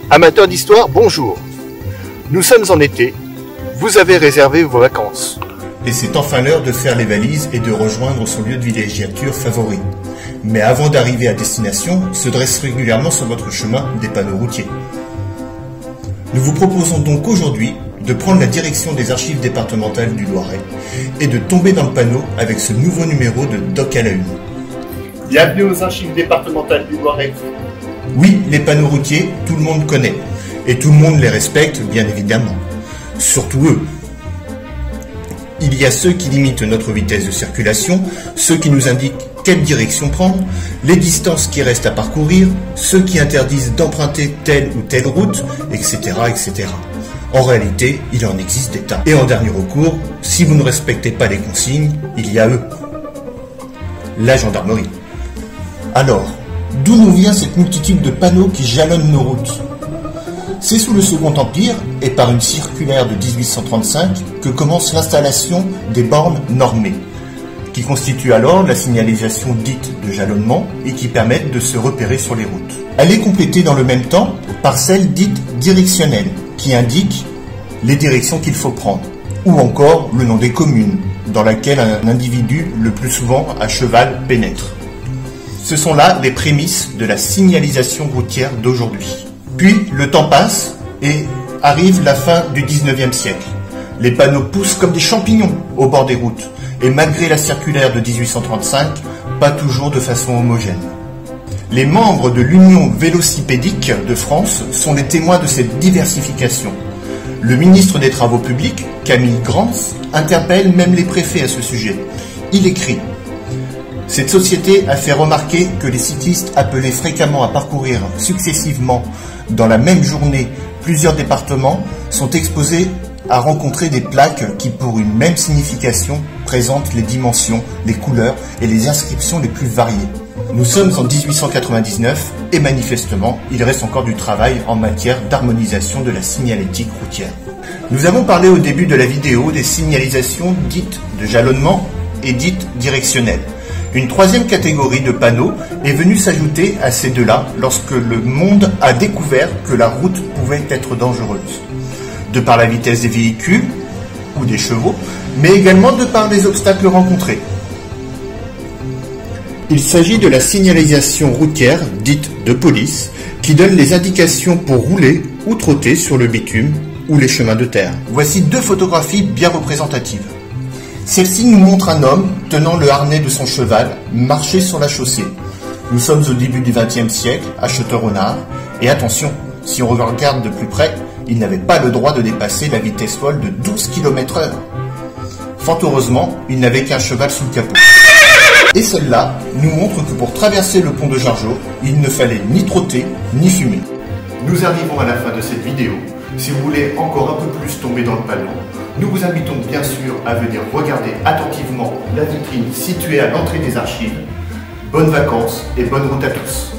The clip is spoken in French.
Amateurs d'histoire, bonjour. Nous sommes en été, vous avez réservé vos vacances. Et c'est enfin l'heure de faire les valises et de rejoindre son lieu de villégiature favori. Mais avant d'arriver à destination, se dressent régulièrement sur votre chemin des panneaux routiers. Nous vous proposons donc aujourd'hui de prendre la direction des archives départementales du Loiret et de tomber dans le panneau avec ce nouveau numéro de Doc à la Une. Bienvenue aux archives départementales du Loiret. Oui, les panneaux routiers, tout le monde connaît. Et tout le monde les respecte, bien évidemment. Surtout eux. Il y a ceux qui limitent notre vitesse de circulation, ceux qui nous indiquent quelle direction prendre, les distances qui restent à parcourir, ceux qui interdisent d'emprunter telle ou telle route, etc., etc. En réalité, il en existe des tas. Et en dernier recours, si vous ne respectez pas les consignes, il y a eux. La gendarmerie. Alors, d'où nous vient cette multitude de panneaux qui jalonnent nos routes? C'est sous le Second Empire et par une circulaire de 1835 que commence l'installation des bornes normées, qui constituent alors la signalisation dite de jalonnement et qui permettent de se repérer sur les routes. Elle est complétée dans le même temps par celle dite directionnelle, qui indique les directions qu'il faut prendre, ou encore le nom des communes, dans laquelle un individu, le plus souvent à cheval, pénètre. Ce sont là les prémices de la signalisation routière d'aujourd'hui. Puis le temps passe et arrive la fin du 19e siècle. Les panneaux poussent comme des champignons au bord des routes et malgré la circulaire de 1835, pas toujours de façon homogène. Les membres de l'Union vélocipédique de France sont les témoins de cette diversification. Le ministre des Travaux publics, Camille Grans, interpelle même les préfets à ce sujet. Il écrit: cette société a fait remarquer que les cyclistes appelés fréquemment à parcourir successivement dans la même journée plusieurs départements sont exposés à rencontrer des plaques qui, pour une même signification, présentent les dimensions, les couleurs et les inscriptions les plus variées. Nous sommes en 1899 et manifestement, il reste encore du travail en matière d'harmonisation de la signalétique routière. Nous avons parlé au début de la vidéo des signalisations dites de jalonnement et dites directionnelles. Une troisième catégorie de panneaux est venue s'ajouter à ces deux-là lorsque le monde a découvert que la route pouvait être dangereuse. De par la vitesse des véhicules ou des chevaux, mais également de par les obstacles rencontrés. Il s'agit de la signalisation routière, dite de police, qui donne les indications pour rouler ou trotter sur le bitume ou les chemins de terre. Voici deux photographies bien représentatives. Celle-ci nous montre un homme tenant le harnais de son cheval marcher sur la chaussée. Nous sommes au début du XXe siècle, à Château-Renard, et attention, si on regarde de plus près, il n'avait pas le droit de dépasser la vitesse folle de 12 km/h. Fort heureusement, il n'avait qu'un cheval sous le capot. Et celle-là nous montre que pour traverser le pont de Jargeau, il ne fallait ni trotter, ni fumer. Nous arrivons à la fin de cette vidéo. Si vous voulez encore un peu plus tomber dans le panneau, nous vous invitons bien sûr à venir regarder attentivement la vitrine située à l'entrée des archives. Bonnes vacances et bonne route à tous.